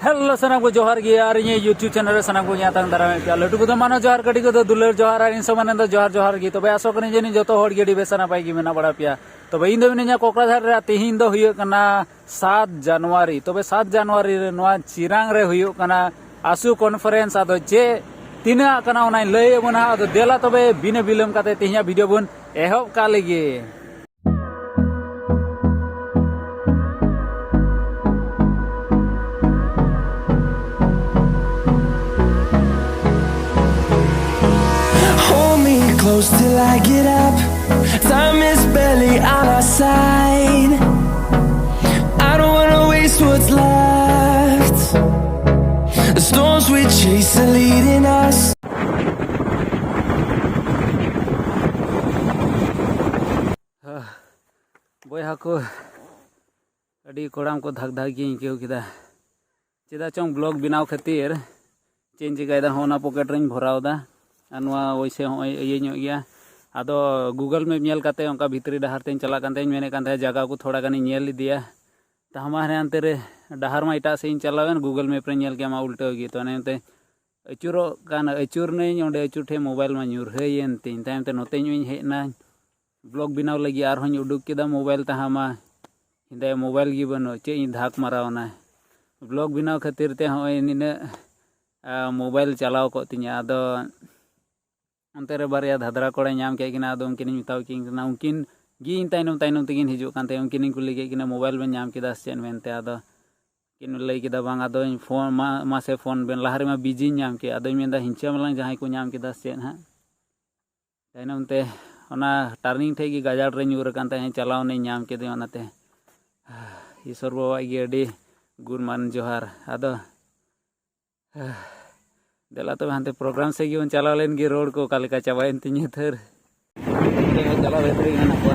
Hello सनाम को जोहार गे और ये यूट्यूब चैनल रे सनाम को यहाँ दाराम पे लटू को मानो जोहार कटी को दुलर जोहार और इन समाने जोहार जोहार गे तबे आसो कनी जनी जो हड़ गे बेस नपाय गे मेना बड़ा पे तबे इन मिना कोकराझार रे तेहिन 7 जनवरी तबे 7 जनवरी रे नवा चिरांग रे हुयो कना आसु कॉन्फ्रेंस आदो चे तीना कना उना लय बना आदो देला तबे बिना बिलम काते तेहिया वीडियो बन एहब का लगे। Close till I get up. Time is barely on our side. I don't wanna waste what's left. The storms we chase are leading us. बया को अड़ी कोड़ाम को धक धक गे केव किदा चेदा चोंग ब्लॉग बनाव खातिर चेन चिकायदा होना पॉकेट रें भरावदा अनुआ वैसे ये गया आदो गूगल में नेल काते उनका भीतरी डहार तेन चला कांते मेने कांते जगह को थोड़ा गानी नेल दिया तो हमारे अंते रे डहार मा इटा से चलावेन गूगल मैप रे नेल के मा उल्टा गी तो नेते अचुरो कान अचुर ने ओंडे अचुर ठे मोबाइल मा न्यूर हेयन तीन तायम ते नोते इन हेना ब्लॉग बनाव लगी आर हों उडुक केदा मोबाइल तहामा हिंदे मोबाइल गी बनो चे इन धाक मारावना ब्लॉग बनाव खातिर ते होय निने मोबाइल चलाव को तिया आदो अंते रे बारिया धादरा कोड़े नाम के किना आदो उनकिन मिताव किना उनकिन गी ताइनम ताइनम तेगिन हिजु कांते उनकिन कुली के किना मोबाइल में नाम केदा सेन मेनते आदो किन लई केदा बांग आदो फोन मा से फोन बेन लहारे मा बिजी नाम के आदो मेंदा हिंचा मलांग जहां को नाम केदा सेन हा ताइनम ते ओना टर्निंग थे की गाजाड़ रे न्यूर कांते हैं चलाव ने नाम के दे ओनाते ईश्वर बाबा गे अडी गुड मान जोहार आदो देला तो हांते प्रोग्राम से गे चला लेन गे रोड को कालिका चाबाइन तिनी थर चला बेतरी गाना को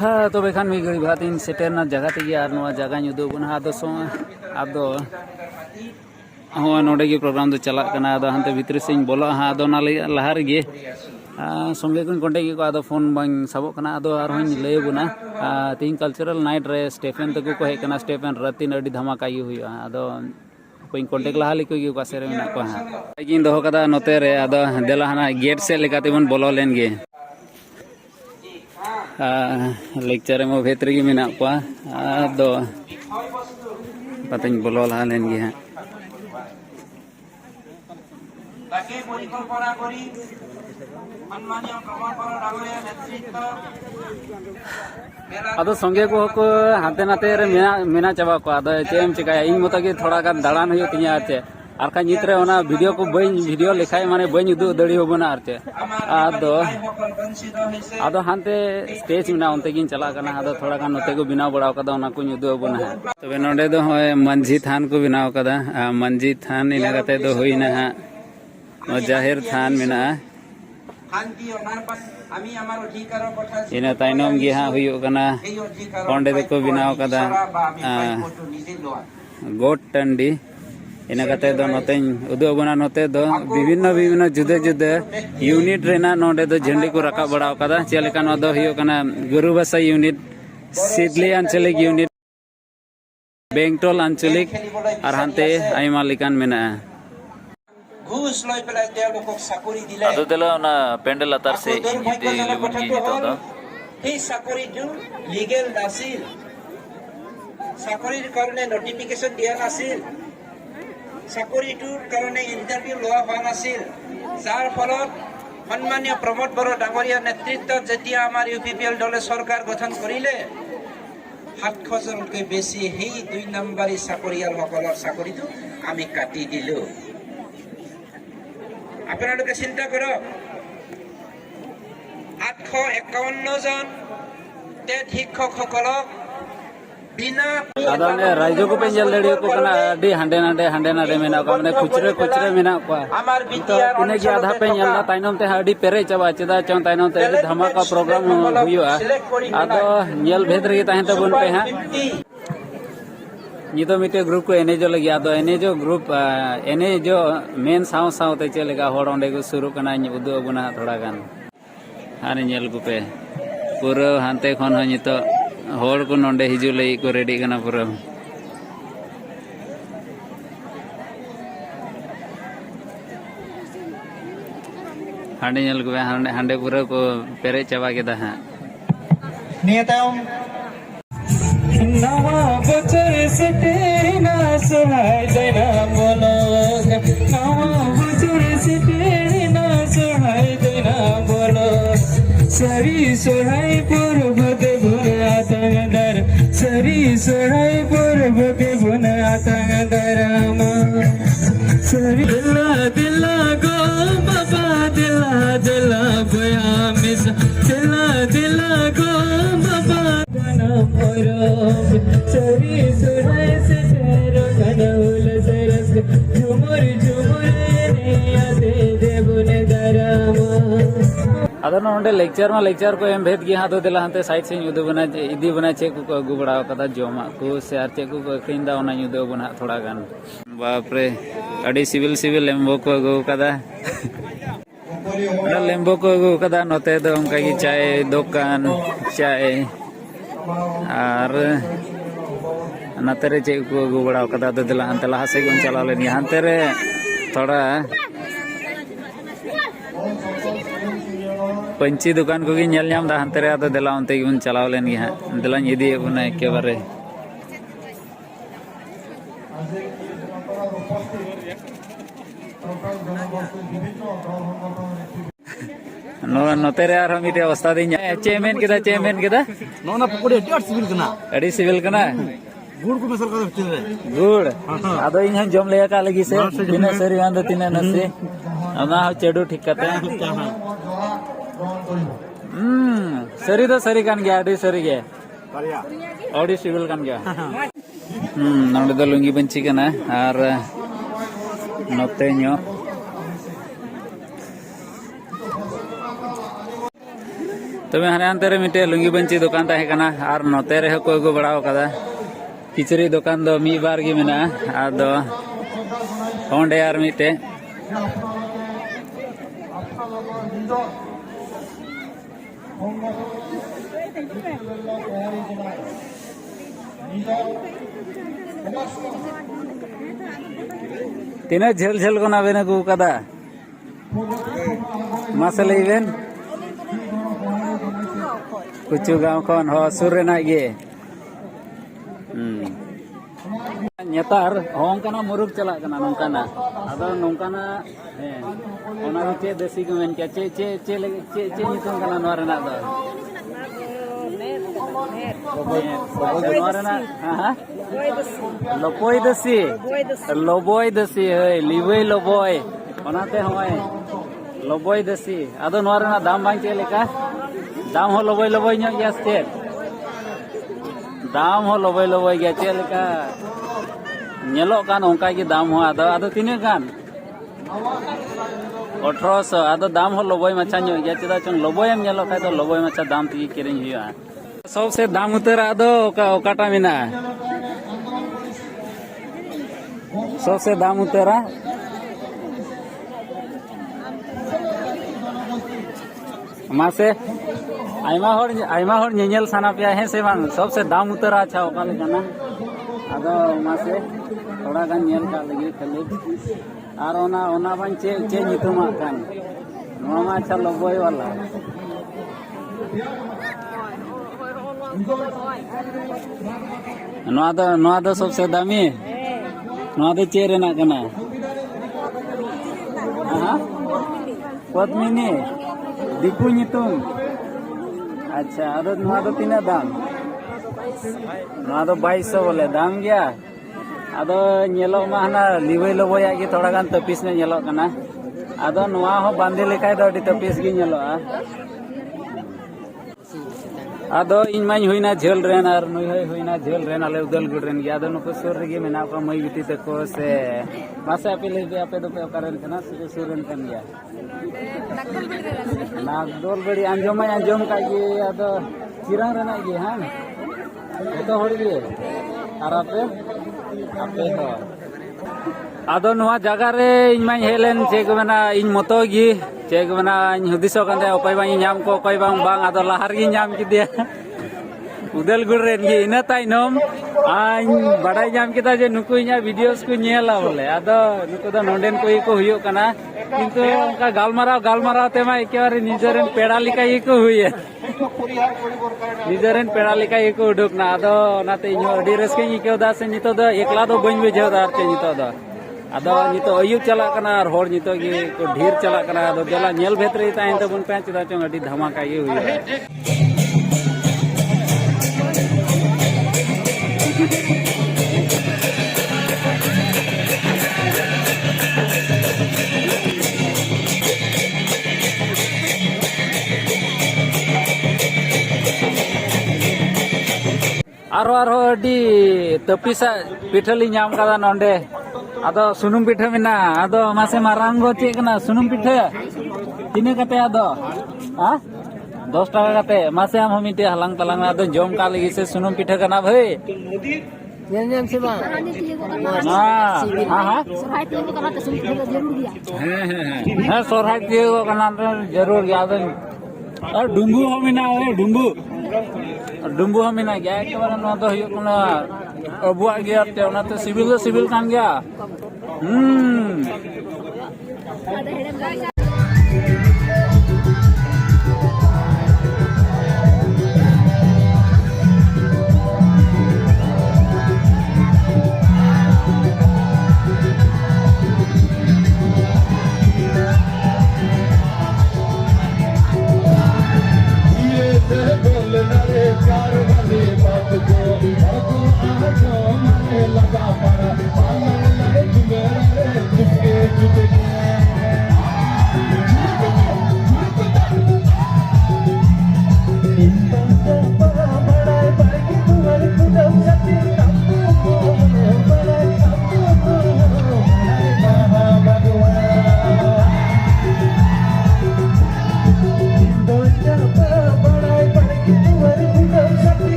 हाँ तो बेखान मी गड़ी बात इन सेटर ना जगह ते यार नवा जगह नुदो बना आदो सो आदो हो नोडे गे प्रोग्राम तो चला कना आदो हांते भीतरी से बोला हां आदो ना लहार गे संगे को कॉन्टेक्ट को आदो फोन बांग सबो कना आदो आर हों लय बुना तीन कल्चरल नाइट रे स्टेफेन तको को हे कना स्टेफेन रतिन अडी धमाका गी हुई आदो कोई कॉन्टेक्ट लहा लिको गी का सेरे मेना को हां गिन दो कदा नोते रे आदो देला हना गेट से लेकाते बन बोलो लेन गे लेक्चर में भेतरी गी मेना को आदो पतन बोलो लहा लेन गे हां ताके परिकल्पना करी सम्मानिय कमलपर डांगरिया नेतृत्व आदो संगे को हाते नाते रे मेना चाबा को आदो चेम चिकाया इन मत के थोड़ा गान दाड़ान हुयो तिया आते आरका नितरे ओना वीडियो को बई वीडियो लिखाय माने बई उदु दड़ी होबना आरते आदो हांते स्टेज में उनते गिन चला कना आदो थोड़ा गान नते को बिनाव बड़ाव कदा ओना को उदु होबना तबे नोडे दो होय मंजी थान को बिनाव कदा मंजी थान इना कते दो होइना हा जाहिर थान मेना इन ताइनम गे हाँ हुयो कना ओंडे देखो बिनाव कदा गोट टंडी इन कते दो नोते उदु बना नोते दो विभिन्न विभिन्न जुदे जुदे यूनिट रेना नोडे दो झंडी को रका बड़ाव कदा चेलेका नो दो हुयो कना गुरुभाषा यूनिट सिडली आंचलिक यूनिट बेंगटोल आंचलिक और हांते आइमा लिकान मेना घूस लय पेला तेल को साकुरी दिले आदो देला ना पेंडल अतार से इते लेबन की नितो द हे साकुरी जो लीगल नासिल साकुरी करने नोटिफिकेशन दिया नासिल साकुरी टू करने इंटरव्यू लोआ हुआ नासिल जार फलत सम्मानिय प्रमोद बरो डांगरिया नेतृत्व जेतिया आमार यूपीपीएल दले सरकार गठन करिले 700 जनके बेसी हे 2 नम्बरी साकुरियाल हकलर साकुरी तो आमी काटी दिलो आपनालोके चिंता करो 851 जन TET शिक्षकসকলক Ada ne rajo ko penjal dari ko kana di hande nade mena ko mane kuchre mena ko to ine gi adha penjal na tainom te hadi pere chaba cheda chon tainom te dhamaka program huyua ado nyel bhedre gi tahen tabun pe ha ni to mite group ko enejo lagi ado enejo group enejo main saw te chelega hor onde ko suru kana ni udu abuna thoda gan ani nyel gu pe pura hante khon ha ni to hor ko nonde hiju lei ko ready kana pura hande nyel gu hande pura ko pere chaba keda ha niya tayong नवा बचर से तेरी ना सुहाय देना बोलो नवा बचर से तेरी ना सुहाय देना बोलो सरी सुहाय पूर्व के बुना तंगदर सरी सुहाय पूर्व के बुना तंगदर सरी दिला गो बाबा दिला बया मिस दिला गो बाबा सरी सुराय से तेरो कनौल सरस झुमुर ने आते देवने दरामा adon onde lecture ko em bhed gi ha do dela hante side se udu bana idi bana che ko agu bada kada joma ko se ar che ko kinda ona udu bana thoda gan bapre adi civil lembo ko agu kada ana lembo ko agu kada note do onka gi chai dokan chai ar natere che ko agu bada kada do dela hante laha se gon chala len hante re thoda पंची दुकान को nyel nyam da hantere ado dela onte gi un chalao len gi ha dela idi buna ekebare no notere ar hamite avastha din chairman keda no na pokode adi civil kana गुड़ को muscle कर रखते हैं गुड़ आदो इन जम ले का लगी से बिना सरी वांद तिने नसे अना चेडू ठीक करते हैं सरी तो सरी कान गया डी सरी गया ऑडी सिविल कान गया नंदे दो लुंगी बंची कना आर नोते न्यो तबे हाने अंते रे मिटे लुंगी बंची दुकान ताहे कना आर नोते रे को गो बड़ाओ कदा किचरी दुकान दो मी बार गी मेना आदो ओंडे यार मिटे तीन झल को ना बेने को कदा मासे लेबेन कुचु गांव खन हो सुर रेना गे नेतार होंकाना मुरुक चला कना नोंकाना आदो नोंकाना हे ओना चे देसी को मेन के चे नितुम कना नोर रेना दो लोबोय दसी है लिबोय लोबोय ओनाते होय लोबोय दसी आदो नोर रेना दाम बांग चे लेका दाम हो लोबोय ᱧᱚᱜ ᱜᱮᱭᱟ ᱥᱮ दाम हो लोबोय गया चे लेका ñelok kan onka gi दाम हो आदो तिने गान 1800 आदो दाम हो लोबोय माछा ᱧᱚᱜ गया चेदा चन लोबोय एम ñelok खाय तो लोबोय माछा दाम ती किरिñ हुआ सबसे दाम उतर आदो ओकाटा मेना सबसे दाम उतरा मासे आयमा हर ñeñel साना पे है से बांग सबसे दाम उतरा अच्छा ओका लेकाना आदो मासे थोड़ा गान ñel का लगी खाली आर ओना बांग चे नितुमा कान नोमा मा अच्छा लोबोय वाला नोआ दो सबसे दामी नोआ दो चे रेना कना हां पद्मिनी दिकु नितुम अच्छा आदो नोआ दो तीना दाम नोआ दो 2200 बोले दाम गया आदो ñelok मा हना लिबोय लोबोया गे थोड़ा गान तपिस ने ñelok कना आदो नोआ हो बांधे लेखाय दो डी तपिस गे ñelok ado ᱤᱧ ᱢᱟᱧ ᱦᱩᱭᱱᱟ ᱡᱷᱟᱹᱞ ᱨᱮᱱ ᱟᱨ ᱱᱩᱭ ᱦᱚᱸᱭ ᱦᱩᱭᱱᱟ ᱡᱷᱟᱹᱞ ᱨᱮᱱ ᱟᱞᱮ ᱩᱫᱟᱹᱞᱜᱩᱲ ᱨᱮᱱ ᱜᱮ ᱟᱫᱚ ᱱᱩᱠᱩ ᱥᱩᱨ ᱨᱮᱜᱮ ᱢᱮᱱᱟᱜ ᱠᱚᱣᱟ ᱢᱟᱹᱭ ᱵᱤᱴᱤ ᱛᱟᱠᱚ ᱥᱮ ᱢᱟᱥᱮ ᱟᱯᱮ ᱞᱟᱹᱭ ᱯᱮ ᱟᱯᱮ ᱫᱚᱯᱮ ᱚᱠᱟᱨᱮᱱ ᱠᱟᱱᱟ ᱥᱮ ᱥᱩᱨ ᱨᱮᱱ ᱠᱟᱱ ᱜᱮᱭᱟ ᱱᱟᱜᱫᱚᱞ ᱵᱟᱹᱲᱤ ᱟᱸᱡᱚᱢᱟᱹᱧ ᱟᱸᱡᱚᱢ ᱠᱟᱜ ᱜᱮ ᱟᱫᱚ ᱪᱤᱨᱟᱝ ᱨᱮᱱᱟᱜ ᱜᱮ ᱦᱟᱝ ᱡᱚᱛᱚ ᱦᱚᱲ ᱜᱮ ᱟᱨ ᱟᱯᱮ ᱦᱚᱸ ᱟᱫᱚ ᱱᱚᱣᱟ ᱡᱟᱭᱜᱟ ᱨᱮ ᱤᱧ ᱢᱟᱧ ᱦᱮᱡ ᱞᱮᱱ ᱪᱮᱫ ᱠᱚ ᱢᱮᱱᱟ ᱤᱧ ᱢᱚᱛᱚ ᱜᱮ ᱪᱮᱫ ᱠᱚ ᱢᱮᱱᱟ ᱤᱧ ᱦᱩᱫᱤᱥᱚᱜ ᱠᱟᱱ ᱛᱟᱦᱮᱸ ᱚᱠᱚᱭ ᱵᱟᱝ ᱤᱧ ᱧᱟᱢ ᱠᱚ ᱚᱠᱚᱭ ᱵᱟᱝ ᱟᱫᱚ ᱞᱟᱦᱟ ᱨᱮᱜᱮᱧ ᱧᱟᱢ ᱠᱮᱫᱮᱭᱟ ᱩᱫᱟᱹᱞᱜᱩᱲ ᱨᱮᱱ ᱜᱮ ᱤᱱᱟᱹ ᱛᱟᱭᱱᱚᱢ ᱤᱧ ᱵᱟᱰᱟᱭ ᱧᱟᱢ ᱠᱮᱫᱟ ᱡᱮ ᱱᱩᱠᱩ ᱤᱧᱟᱹᱜ ᱵᱷᱤᱰᱤᱭᱳᱥ ᱠᱚ ᱧᱮᱞᱟ ᱵᱚᱞᱮ ᱟᱫᱚ ᱱᱩᱠᱩ ᱫᱚ ᱱᱚᱰᱮᱱ ᱠᱚ ᱜᱮᱠᱚ ᱦᱩᱭᱩᱜ ᱠᱟᱱᱟ ᱠᱤᱱᱛᱩ ᱚᱱᱠᱟ ᱜᱟᱞᱢᱟᱨᱟᱣ ᱛᱮᱢᱟ ᱮᱠᱮᱵᱟᱨᱮ ᱱᱤᱡᱮᱨᱮᱱ ᱯᱮᱲᱟ ᱞᱮᱠᱟ ᱜᱮᱠᱚ ᱦᱩᱭᱮᱱ ᱱᱤᱡᱮᱨᱮᱱ ᱯᱮᱲᱟ ᱞᱮᱠᱟ ᱜᱮᱠᱚ ᱩᱰᱩᱠ ᱱᱟ ᱟᱫᱚ ᱚᱱᱟᱛᱮ ᱤᱧᱦᱚᱸ ᱟᱹᱰᱤ ᱨᱟᱹᱥᱠᱟᱹᱧ ᱟᱹᱭᱠᱟᱹᱣᱫᱟ ᱥᱮ ᱱᱤᱛᱚᱜ ᱫᱚ ᱮᱠᱞᱟ ᱫᱚ ᱵᱟᱹᱧ ᱵᱩᱡᱷᱟᱹᱣᱫᱟ ᱟᱨ ᱪᱮᱫ ᱱᱤᱛᱚᱜ ᱫᱚ ᱟᱫᱚ ᱱᱤᱛᱚᱜ ᱟᱹᱭᱩᱵ ᱪᱟᱞᱟᱜ ᱠᱟᱱᱟ ᱟᱨ ᱦᱚᱲ ᱱᱤᱛᱚᱜ ᱜᱮ ᱰᱷᱮᱨ ᱪᱟᱞᱟᱜ ᱠᱟᱱᱟ ᱟᱫᱚ ᱫᱮᱞᱟ ᱧᱮᱞ ᱵᱷᱮᱛᱨᱮ ᱛᱟᱦᱮᱱ ᱛᱟᱵᱚᱱ ᱯᱮ ᱪᱮᱫᱟᱜ ᱪᱚᱝ ᱟᱹᱰᱤ ᱫᱷᱟᱢᱟᱠᱟ ᱜᱮ ᱦᱩᱭᱩᱜᱼᱟ arwah di tepisa pithi li nyam kada nonde ado sunum pithi mina ado mase maranggo cek kena sunum pithi tine kate ado ha 10 টাকা kate mase am hamite halang talang ado jom ka lagi se sunum pithi kana bhai nyam se bang ha sorhai tiyo kana to sunum pithi jarur dia ha sorhai tiyo kana jarur yaad ar dumbu hamina dumbu dumbu hamina gaya ekebare no do huyuk kana abuak ge ate onate sibil kan gaya ada hedam lagi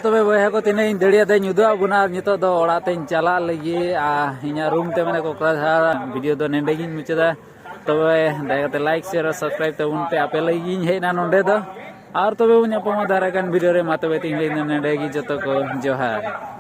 तबे बया को तीन दड़िया दे उदू आबुना नितो दो ओड़ा तेन चला लगी इना रूम ते माने कोकराझार वीडियो दो नेंडे गिन मुचादा तबे दयाते लाइक शेयर और सब्सक्राइब तबुन पे आपे लगी हेना नोंडे दो और तबे उन अपमा दारागान वीडियो रे मा तबे तीन नेंडे गी जतो को जोहार।